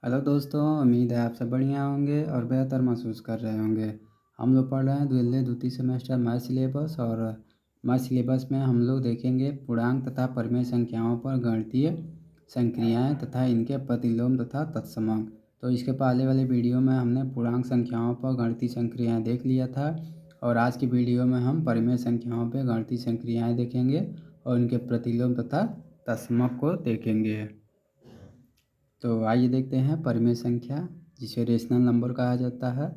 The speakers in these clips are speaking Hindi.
हेलो दोस्तों, उम्मीद है आप सब बढ़िया होंगे और बेहतर महसूस कर रहे होंगे। हम लोग पढ़ रहे हैं द्वितीय सेमेस्टर मैथ सिलेबस और मैथ सिलेबस में हम लोग देखेंगे पूर्णांक तथा परिमेय संख्याओं पर गणितीय संक्रियाएं तथा इनके प्रतिलोम तथा तत्समक। तो इसके पहले वाले वीडियो में हमने पूर्णांक संख्याओं पर गणितीय संक्रियाएं देख लिया था और आज की वीडियो में हम परिमेय संख्याओं पर गणितीय संक्रियाएँ देखेंगे और इनके प्रतिलोम तथा तत्समक को देखेंगे। तो आइए देखते हैं परिमेय संख्या जिसे रेशनल नंबर कहा जाता है।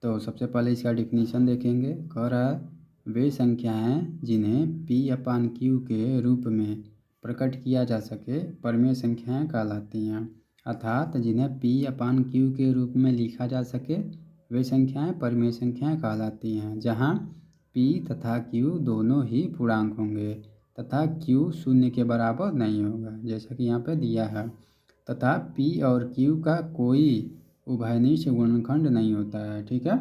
तो सबसे पहले इसका डिफिनीशन देखेंगे। कह रहा है वे संख्याएं जिन्हें P/Q के रूप में प्रकट किया जा सके परिमेय संख्याएं कहलाती हैं। अर्थात जिन्हें P/Q के रूप में लिखा जा सके वे संख्याएं परिमेय संख्याएं कहलाती हैं, जहां P तथा Q दोनों ही पूर्णांक होंगे तथा Q शून्य के बराबर नहीं होगा, जैसा कि यहाँ पे दिया है। तथा P और Q का कोई उभयनिष्ठ गुणनखंड नहीं होता है। ठीक है,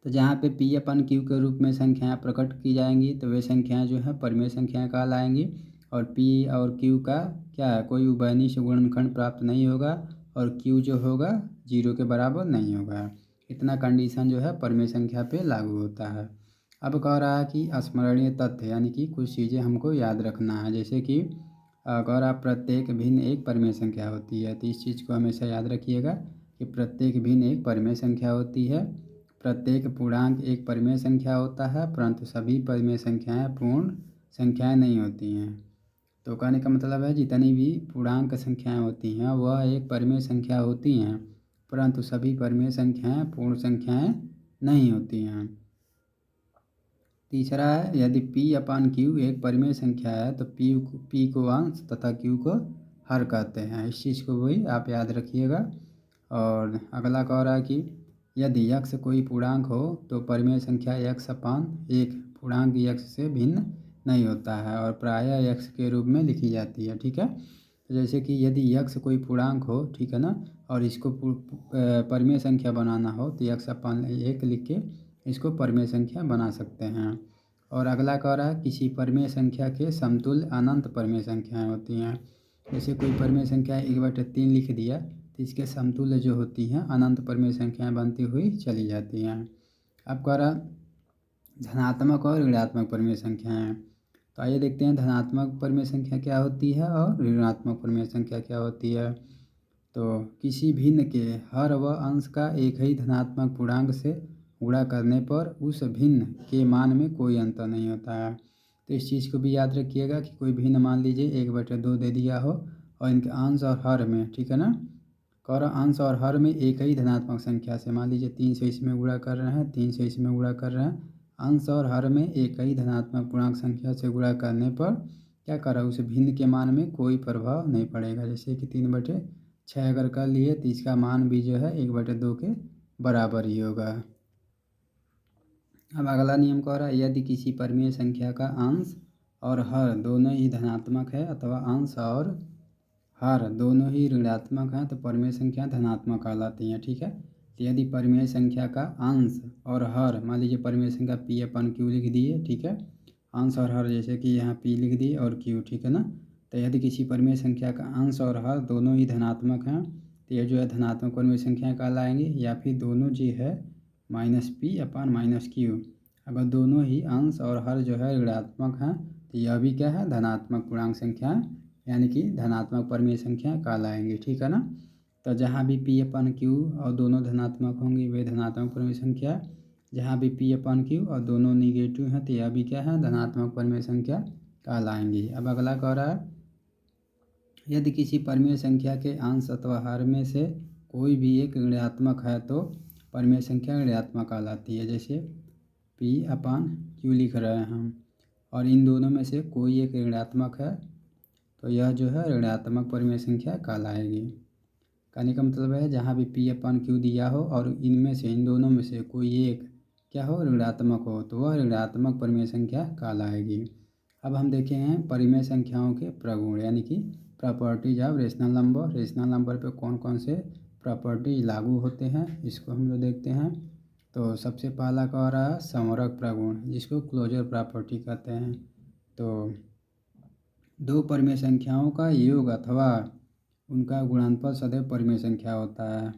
तो जहाँ पे P/Q के रूप में संख्याएं प्रकट की जाएंगी तो वे संख्याएं जो है परिमेय संख्याएं कहलाएंगी और P और Q का क्या है, कोई उभयनिष्ठ गुणनखंड प्राप्त नहीं होगा और Q जो होगा 0 के बराबर नहीं होगा। इतना कंडीशन जो है परिमेय संख्या पे लागू होता है। अब कह रहा है कि स्मरणीय तथ्य यानी कि कुछ चीज़ें हमको याद रखना है, जैसे कि अगर आप प्रत्येक भिन्न एक परिमेय संख्या होती है, तो इस चीज़ को हमेशा याद रखिएगा कि प्रत्येक भिन्न एक परिमेय संख्या होती है। प्रत्येक पूर्णांक एक परिमेय संख्या होता है, परंतु सभी परिमेय संख्याएं पूर्ण संख्याएं नहीं होती हैं। तो कहने का मतलब है जितनी भी पूर्णांक संख्याएं होती हैं वह एक परिमेय संख्या होती हैं, परंतु सभी परिमेय संख्याएं पूर्ण संख्याएं नहीं होती हैं। तीसरा है यदि P/Q एक परिमेय संख्या है तो P को अंश तथा Q को हर कहते हैं। इस चीज़ को भी आप याद रखिएगा। और अगला कह रहा है कि यदि x कोई पूर्णांक हो तो परिमेय संख्या x/1 पूर्णांक x से भिन्न नहीं होता है और प्रायः x के रूप में लिखी जाती है। ठीक है, तो जैसे कि यदि x कोई पूर्णांक हो, ठीक है ना, और इसको परिमेय संख्या बनाना हो तो x/1 लिख के इसको परिमेय संख्या बना सकते हैं। और अगला कह रहा है किसी परिमेय संख्या के समतुल्य अनंत परिमेय संख्याएं होती हैं। जैसे कोई परिमेय संख्या 1/3 लिख दिया तो इसके समतुल्य जो होती हैं अनंत परिमेय संख्याएं बनती हुई चली जाती हैं। अब कह रहा धनात्मक और ऋणात्मक परिमेय संख्याएं। तो आइए देखते हैं धनात्मक परिमेय संख्या क्या होती है और ऋणात्मक परिमेय संख्या क्या होती है। तो किसी भिन्न के हर व अंश का एक ही धनात्मक पूर्णांक से गुणा करने पर उस भिन्न के मान में कोई अंतर नहीं होता है। तो इस चीज़ को भी याद रखिएगा कि कोई भिन्न मान लीजिए 1/2 दे दिया हो और इनके अंश और हर में, ठीक है ना, और अंश और हर में एक ही धनात्मक संख्या से, मान लीजिए 3 से इसमें गुणा कर रहे हैं, 3 से इसमें गुणा कर रहे हैं, अंश और हर में एक ही धनात्मक पूर्णांक संख्या से गुणा करने पर क्या करा, उस भिन्न के मान में कोई प्रभाव नहीं पड़ेगा। जैसे कि 3/6 अगर कर लिए तो इसका मान भी जो है 1/2 के बराबर ही होगा। अब अगला नियम कह रहा है यदि किसी परिमेय संख्या का अंश और हर दोनों ही धनात्मक है अथवा अंश और हर दोनों ही ऋणात्मक हैं तो परिमेय संख्या धनात्मक कहलाती हैं। ठीक है, तो यदि परिमेय संख्या का अंश और हर, मान लीजिए परिमेय संख्या P/Q लिख दिए, ठीक है, अंश और हर जैसे कि यहाँ P लिख दिए और Q, ठीक है ना, तो यदि किसी परिमेय संख्या का अंश और हर दोनों ही धनात्मक हैं तो ये जो है धनात्मक परिमेय संख्या कहलाएंगे, या फिर दोनों जी है -P/-Q। अगर दोनों ही अंश और हर जो है ऋणात्मक हैं तो यह भी क्या है, धनात्मक पूर्णांक संख्या यानी कि धनात्मक परिमेय संख्या कहलाएंगी। ठीक है ना, तो जहाँ भी P/Q और दोनों धनात्मक होंगी वे धनात्मक परिमेय संख्या, जहाँ भी P/Q और दोनों निगेटिव हैं तो यह भी क्या है, धनात्मक परिमेय संख्या कहलाएंगी। अब अगला कह रहा है यदि किसी परिमेय संख्या के अंश अथवा हर में से कोई भी एक ऋणात्मक है तो परिमेय संख्या ऋणात्मक कहलाती है। जैसे P/Q लिख रहे हैं हम और इन दोनों में से कोई एक ऋणात्मक है तो यह जो है ऋणात्मक परिमेय संख्या कहलाएगी। कहने का मतलब है जहाँ भी P/Q दिया हो और इनमें से, इन दोनों में से कोई एक क्या हो, ऋणात्मक हो तो वह ऋणात्मक परिमेय संख्या कहलाएगी। अब हम देखे हैं परिमेय संख्याओं के प्रगुण यानी कि properties of rational number. Rational number पे कौन कौन से प्रॉपर्टीज लागू होते हैं इसको हम लोग देखते हैं। तो सबसे पहला कह रहा है संवरक प्रगुण, जिसको क्लोजर प्रॉपर्टी कहते हैं। तो दो परिमेय संख्याओं का योग अथवा उनका गुणनफल सदैव परिमेय संख्या होता है।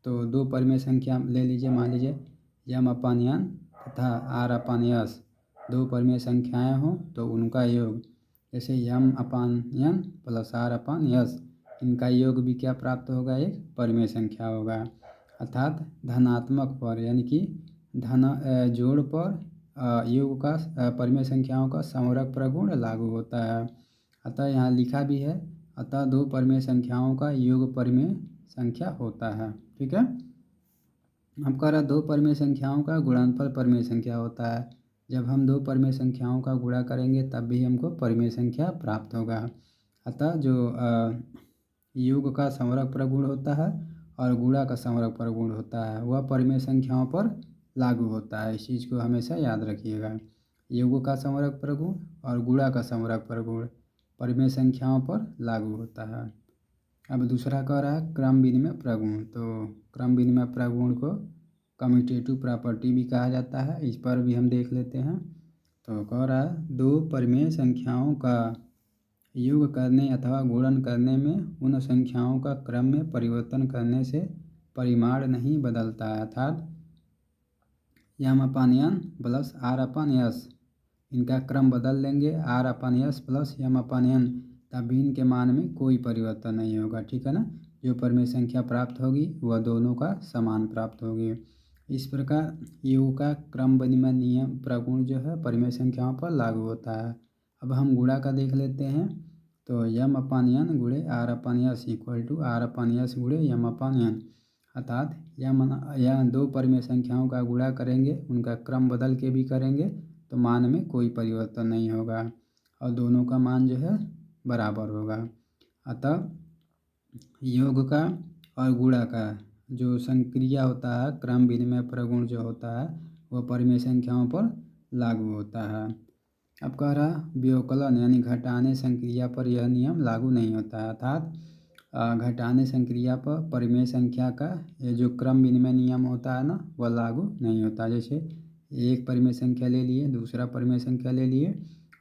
तो दो परिमेय संख्या ले लीजिए, मान लीजिए यम अपान यन तथा आर अपान यस दो परिमेय संख्याएं हों तो उनका योग, जैसे यम upon n plus r upon yes, इनका योग भी क्या प्राप्त होगा, एक परिमेय संख्या होगा। अर्थात धनात्मक पर यानी कि धन जोड़ पर योग का परिमेय संख्याओं का समवर्ग प्रगुण लागू होता है। अतः यहाँ लिखा भी है, अतः दो परिमेय संख्याओं का योग परिमेय संख्या होता है। ठीक है, हम कह रहे दो परिमेय संख्याओं का गुणनफल परिमेय संख्या होता है। जब हम दो परिमेय संख्याओं का गुणा करेंगे तब भी हमको परिमेय संख्या प्राप्त होगा। अतः जो योग का समवर्ग प्रगुण होता है और गुणा का समवर्ग प्रगुण होता है वह परिमेय संख्याओं पर लागू होता है। इस चीज़ को हमेशा याद रखिएगा, योग का समवर्ग प्रगुण और गुणा का समवर्ग प्रगुण परिमेय संख्याओं पर लागू होता है। अब दूसरा कह रहा है क्रम विनिमय प्रगुण। तो क्रम विनिमय प्रगुण को कम्यूटेटिव प्रॉपर्टी भी कहा जाता है, इस पर भी हम देख लेते हैं। तो कह रहा है दो परिमेय संख्याओं का योग करने अथवा गुणन करने में उन संख्याओं का क्रम में परिवर्तन करने से परिमाण नहीं बदलता है। अर्थात यम upon n plus r upon yes, इनका क्रम बदल लेंगे are upon yes plus Yama upon यन, तब भी इनके मान में कोई परिवर्तन नहीं होगा। ठीक है ना, जो परिमेय संख्या प्राप्त होगी वह दोनों का समान प्राप्त होगी। इस प्रकार योग का क्रम विनिमय नियम प्रगुण जो है परिमेय संख्याओं पर लागू होता है। अब हम गुणा का देख लेते हैं। तो यम अपान यन गुणे r upon s equal to r upon s गुणे यम अपान यन। अर्थात यह दो परिमेय संख्याओं का गुणा करेंगे, उनका क्रम बदल के भी करेंगे तो मान में कोई परिवर्तन नहीं होगा और दोनों का मान जो है बराबर होगा। अतः योग का और गुणा का जो संक्रिया होता है क्रम विनिमय प्रगुण जो होता है वह परिमेय संख्याओं पर लागू होता है। अब कह रहा व्योकलन यानी घटाने संक्रिया पर यह नियम लागू नहीं होता है। अर्थात घटाने संक्रिया पर परिमेय संख्या का ये जो क्रम विनिमय नियम होता है ना वह लागू नहीं होता। जैसे एक परिमेय संख्या ले लिए, दूसरा परिमेय संख्या ले लिए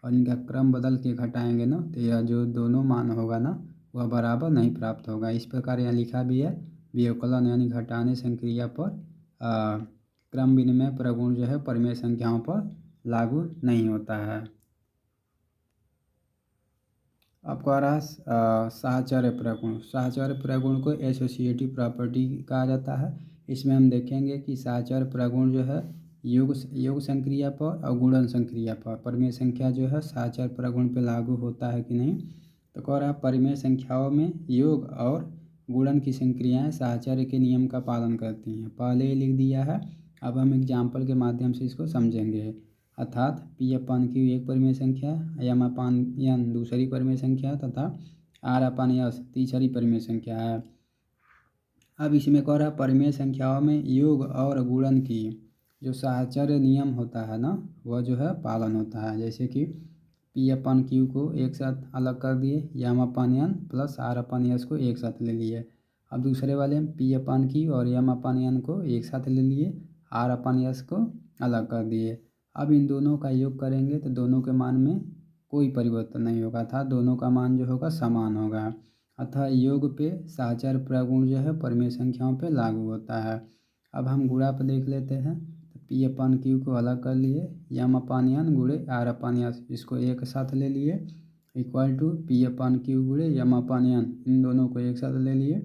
और इनका क्रम बदल के घटाएंगे ना तो यह जो दोनों मान होगा ना वह बराबर नहीं प्राप्त होगा। इस प्रकार यहाँ लिखा भी है व्योकलन यानी घटाने संक्रिया पर क्रम विनिमय प्रगुण जो है परिमेय संख्याओं पर लागू नहीं होता है। अब कह रहा साहचर्य प्रगुण। साहचर्य प्रगुण को एसोसिएटिव प्रॉपर्टी कहा जाता है। इसमें हम देखेंगे कि साहचर्य प्रगुण जो है योग संक्रिया पर और गुणन संक्रिया पर परिमेय संख्या जो है साहचर्य प्रगुण पर लागू होता है कि नहीं। तो कह रहा परिमेय संख्याओं में योग और गुणन की संक्रियाएं साहचर्य के नियम का पालन करती हैं, पहले ही लिख दिया है। अब हम एग्जाम्पल के माध्यम से इसको समझेंगे। अर्थात पी अपान क्यू एक परिमेय संख्या, यम अपान यन दूसरी परिमेय संख्या तथा आर अपान यस तीसरी परिमेय संख्या है। अब इसमें कह रहा परिमेय संख्याओं में योग और गुणन की जो साहचर्य नियम होता है ना वह जो है पालन होता है। जैसे कि पी अपान क्यू को एक साथ अलग कर दिए, यम upon n plus r upon yes को एक साथ ले लिए। अब दूसरे वाले में पी अपान क्यू और यम अपान यन को एक साथ ले लिए, आर अपान यस को अलग कर दिए। अब इन दोनों का योग करेंगे तो दोनों के मान में कोई परिवर्तन नहीं होगा था, दोनों का मान जो होगा समान होगा। अतः योग पे साहचर्य प्रगुण जो है परिमेय संख्याओं पे लागू होता है। अब हम गुणा पर देख लेते हैं। तो पी अपान क्यू को अलग कर लिए, यम अपान यन गुणे आर अपान यस इसको एक साथ ले लिए equal to p upon q गुणे यम अपान यन इन दोनों को एक साथ ले लिए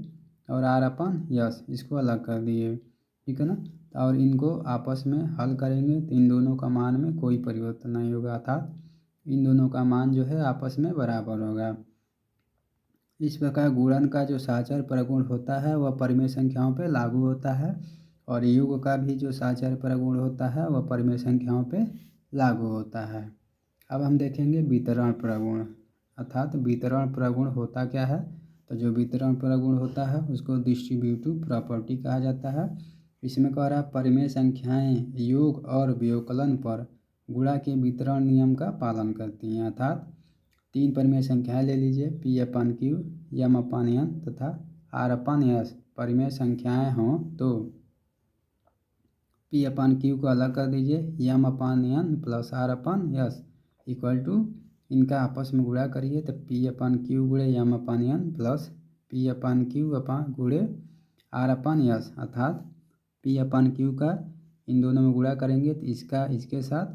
और आर अपान यस इसको अलग कर दिए। ठीक है ना, और इनको आपस में हल करेंगे तो इन दोनों का मान में कोई परिवर्तन नहीं होगा। अर्थात इन दोनों का मान जो है आपस में बराबर होगा। इस प्रकार गुणन का जो साहचर्य प्रगुण होता है वह परिमेय संख्याओं पे लागू होता है और योग का भी जो साहचर्य प्रगुण होता है वह परिमेय संख्याओं पे लागू होता है। अब हम देखेंगे वितरण प्रगुण। अर्थात वितरण प्रगुण होता क्या है। तो जो वितरण प्रगुण होता है उसको डिस्ट्रीब्यूटिव प्रॉपर्टी कहा जाता है। इसमें कह रहा परिमेय संख्याएं योग और व्यवकलन पर गुणा के वितरण नियम का पालन करती हैं। अर्थात तीन परिमेय संख्याएं ले लीजिए, पी अपान क्यू, यम अपान यन तथा आर अपान यस परिमेय संख्याएं हों तो पी अपान क्यू को अलग कर दीजिए, m upon n plus r upon s equal to इनका आपस में गुणा करिए तो पी अपान क्यू गुणे m upon n plus P upon Q अपान गुणे आर अपान यस, अर्थात पी अपान क्यू का इन दोनों में गुणा करेंगे तो इसका इसके साथ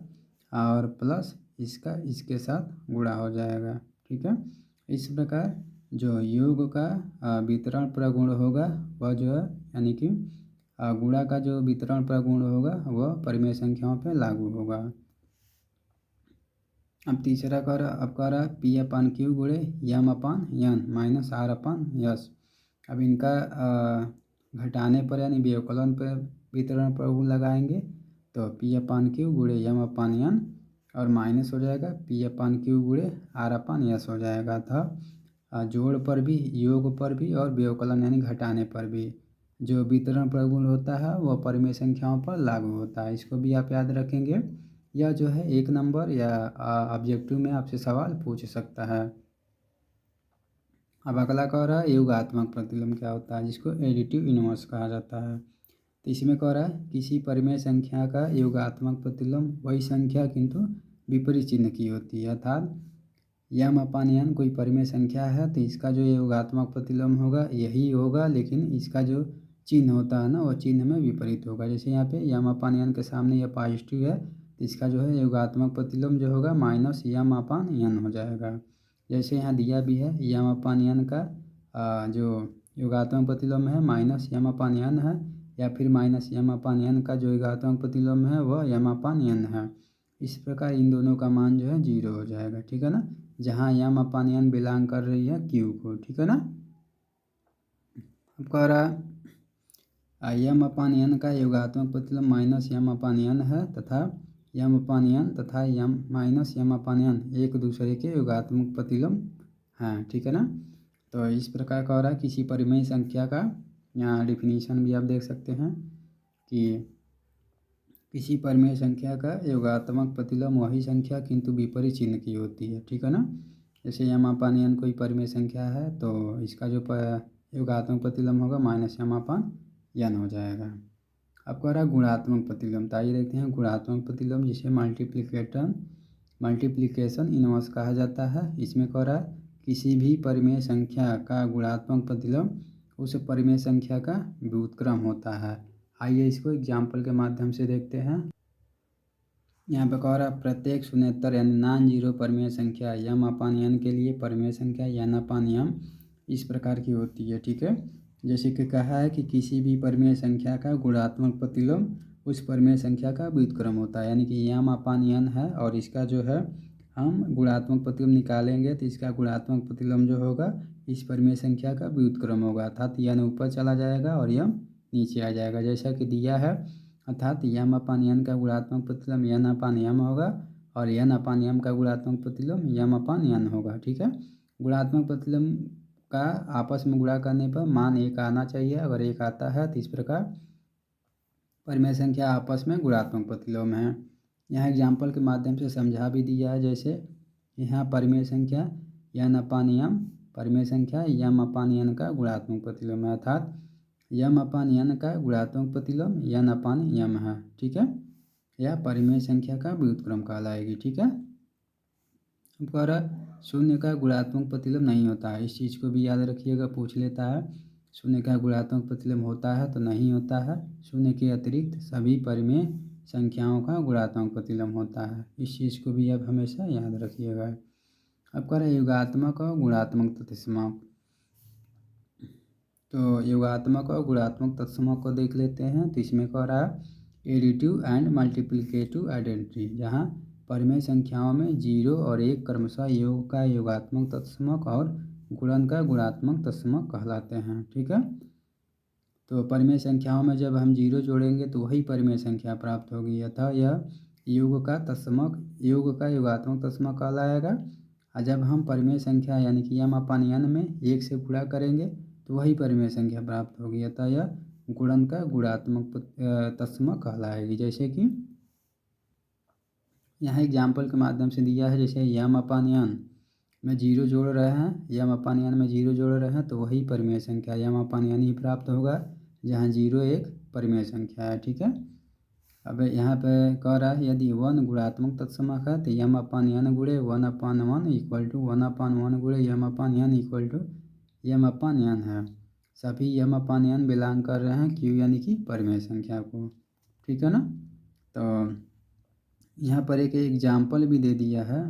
और प्लस इसका इसके साथ गुणा हो जाएगा। ठीक है, इस प्रकार जो योग का वितरण प्रगुण होगा वह जो है यानी कि गुणा का जो वितरण प्रगुण होगा वह परिमेय संख्याओं पर लागू होगा। अब तीसरा कह रहा है पी अपान क्यू गुणे m upon n minus r upon s. अब इनका घटाने पर यानी व्यवकलन पर वितरण प्रगुण लगाएंगे तो पी अपान क्यू गुणे यम अपान यन और माइनस हो जाएगा पी अपान क्यू गुणे आर अपान यस हो जाएगा। था जोड़ पर भी, योग पर भी और व्यवकलन यानी घटाने पर भी जो वितरण प्रगुण होता है वह परिमेय संख्याओं पर लागू होता है। इसको भी आप याद रखेंगे। यह जो है 1 नंबर या ऑब्जेक्टिव में आपसे सवाल पूछ सकता है। अब अगला कह रहा है योगात्मक प्रतिलोम क्या होता है, जिसको एडिटिव इनवर्स कहा जाता है। तो इसमें कह रहा है किसी परिमेय संख्या का योगात्मक प्रतिलोम वही संख्या किंतु विपरीत चिन्ह की होती है। अर्थात यम अपान यन कोई परिमेय संख्या है तो इसका जो योगात्मक प्रतिलोम होगा यही होगा, लेकिन इसका जो चिन्ह होता है ना वह चिन्ह में विपरीत होगा। जैसे यहाँ पे यम अपान यन के सामने यह पॉजिटिव है तो इसका जो है योगात्मक प्रतिलोम जो होगा माइनस यम अपान यन हो जाएगा। जैसे यहाँ दिया भी है यम अपान यन का जो योगात्मक प्रतिलोम है माइनस यम अपान यन है, या फिर माइनस यम अपान यन का जो योगात्मक प्रतिलोम है वह यम अपान यन है। इस प्रकार इन दोनों का मान जो है 0 हो जाएगा। ठीक है ना, जहाँ यम अपान यन बिलोंग कर रही है क्यू को। ठीक है ना, अब कह रहा यम अपान यन का योगात्मक प्रतिलोम माइनस यम अपान यन है तथा यम अपान यन तथा यम माइनस यम अपान यन एक दूसरे के योगात्मक प्रतिलोम हैं। ठीक है ना, तो इस प्रकार कह रहा है किसी परिमेय संख्या का, यहाँ डिफिनीशन भी आप देख सकते हैं कि किसी परिमेय संख्या का योगात्मक प्रतिलोम वही संख्या किंतु विपरीत चिन्ह की होती है। ठीक है ना, जैसे यम अपान यन कोई परिमेय संख्या है तो इसका जो योगात्मक प्रतिलोम होगा माइनस यम अपान यन हो जाएगा। अब कह रहा है गुणात्मक प्रतिलोम। तो आइए देखते हैं गुणात्मक प्रतिलोम जिसे मल्टीप्लिकेशन इनवर्स कहा जाता है। इसमें कह रहा है किसी भी परिमेय संख्या का गुणात्मक प्रतिलोम उस परिमेय संख्या का व्युत्क्रम होता है। आइए इसको एग्जाम्पल के माध्यम से देखते हैं। यहाँ पे कह रहा है प्रत्येक शून्येतर यानी नॉन जीरो परिमेय संख्या यम अपान यन के लिए परिमेय संख्या यन अपान यम इस प्रकार की होती है। ठीक है, जैसे कि कहा है कि किसी भी परिमेय संख्या का गुणात्मक प्रतिलोम उस परिमेय संख्या का व्युत्क्रम होता है, यानी कि यम अपान यन है और इसका जो है हम गुणात्मक प्रतिलोम निकालेंगे तो इसका गुणात्मक प्रतिलोम जो होगा इस परिमेय संख्या का व्युत्क्रम होगा, अर्थात यन ऊपर चला जाएगा और यम नीचे आ जाएगा जैसा कि दिया है। अर्थात यम अपान यन का गुणात्मक प्रतिलोम यन अपान यम होगा और यन अपान यम का गुणात्मक प्रतिलोम यम अपान यन होगा। ठीक है, गुणात्मक प्रतिलोम का आपस में गुणा करने पर मान 1 आना चाहिए। अगर 1 आता है तो इस प्रकार परिमेय संख्या आपस में गुणात्मक प्रतिलोम है। यहाँ एग्जाम्पल के माध्यम से समझा भी दिया है। जैसे यहाँ परिमेय संख्या यन अपान यम परिमेय संख्या यम अपान यन का गुणात्मक प्रतिलोम है, अर्थात यम अपान यन का गुणात्मक प्रतिलोम यन अपान यम है। ठीक है, यह परिमेय संख्या का व्युत्क्रम कहलाएगी। ठीक है, अब कह रहा शून्य का गुणात्मक प्रतिलोम नहीं होता है, इस चीज़ को भी याद रखिएगा, पूछ लेता है। शून्य का गुणात्मक प्रतिलोम होता है तो नहीं होता है, शून्य के अतिरिक्त सभी परिमेय संख्याओं का गुणात्मक प्रतिलोम होता है, इस चीज़ को भी आप हमेशा याद रखिएगा। अब कह रहे योगात्मक और गुणात्मक तत्समक। तो योगात्मक और गुणात्मक तत्समक को देख लेते हैं। तो इसमें कह रहा है एडिटिव एंड मल्टीप्लिकेटिव आइडेंटिटी, जहाँ परिमेय संख्याओं में 0 और 1 क्रमशः योग का योगात्मक तत्समक और गुणन का गुणात्मक तत्समक कहलाते हैं। ठीक है, तो परिमेय संख्याओं में जब हम 0 जोड़ेंगे तो वही परिमेय संख्या प्राप्त होगी, अतः यह योग का तत्समक योग का योगात्मक तत्समक कहलाएगा। और जब हम परिमेय संख्या यानी कि यम अपान यन में 1 से गुणा करेंगे तो वही परिमेय संख्या प्राप्त होगी, अतः यह गुणन का गुणात्मक तत्समक कहलाएगी। जैसे कि यहाँ एग्जाम्पल के माध्यम से दिया है, जैसे यम अपान यन में 0 जोड़ रहे हैं, यम अपान यन में 0 जोड़ रहे हैं तो वही परिमेय संख्या यम अपान यन ही प्राप्त होगा, जहाँ 0 एक परिमेय संख्या है। ठीक है, अब यहाँ पे कह रहा है यदि 1 गुणात्मक तत्समक है तो यम अपान यन गुणे 1 अपान 1 इक्वल टू 1 अपान 1 गुणे m upon n equal to m upon n है। सभी m अपन n बिलोंग कर रहे हैं q यानी कि परिमेय संख्या को। ठीक है ना। तो यहाँ पर एक एग्जाम्पल भी दे दिया है,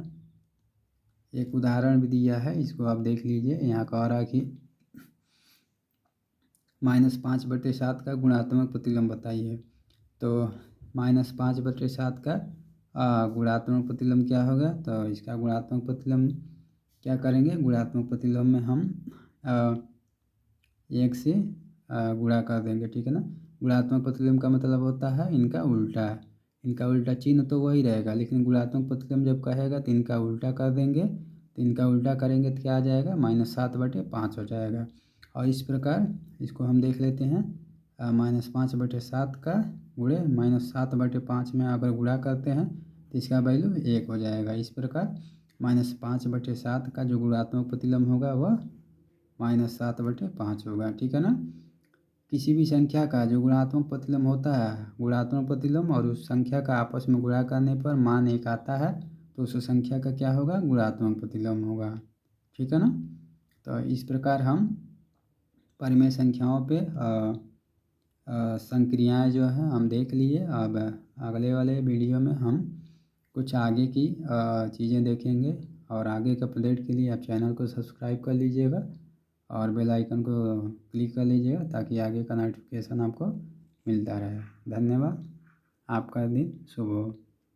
एक उदाहरण भी दिया है, इसको आप देख लीजिए। यहाँ कह रहा है कि -5/7 का गुणात्मक प्रतिलोम बताइए। तो -5/7 का गुणात्मक प्रतिलोम क्या होगा, तो इसका गुणात्मक प्रतिलोम क्या करेंगे, गुणात्मक प्रतिलोम में हम 1 से गुणा कर देंगे। ठीक है ना। गुणात्मक प्रतिलोम का मतलब होता है इनका उल्टा। इनका उल्टा चिन्ह तो वही रहेगा, लेकिन गुणात्मक प्रतिलोम जब कहेगा तो इनका उल्टा कर देंगे। तो इनका उल्टा करेंगे तो क्या आ जाएगा, -7/5 हो जाएगा। और इस प्रकार इसको हम देख लेते हैं, -5/7 का गुणे -7/5 में अगर गुणा करते हैं तो इसका वैल्यू 1 हो जाएगा। इस प्रकार -5/7 का जो गुणात्मक प्रतिलोम होगा वह -7/5 होगा। ठीक है ना। किसी भी संख्या का जो गुणात्मक प्रतिलोम होता है, गुणात्मक प्रतिलोम और उस संख्या का आपस में गुणा करने पर मान 1 आता है, तो उस संख्या का क्या होगा, गुणात्मक प्रतिलोम होगा। ठीक है ना। तो इस प्रकार हम परिमेय संख्याओं पे संक्रियाएँ जो हैं हम देख लिए। अब अगले वाले वीडियो में हम कुछ आगे की चीज़ें देखेंगे। और आगे के अपडेट के लिए आप चैनल को सब्सक्राइब कर लीजिएगा और बेल आइकन को क्लिक कर लीजिएगा, ताकि आगे का नोटिफिकेशन आपको मिलता रहे। धन्यवाद। आपका दिन शुभ हो।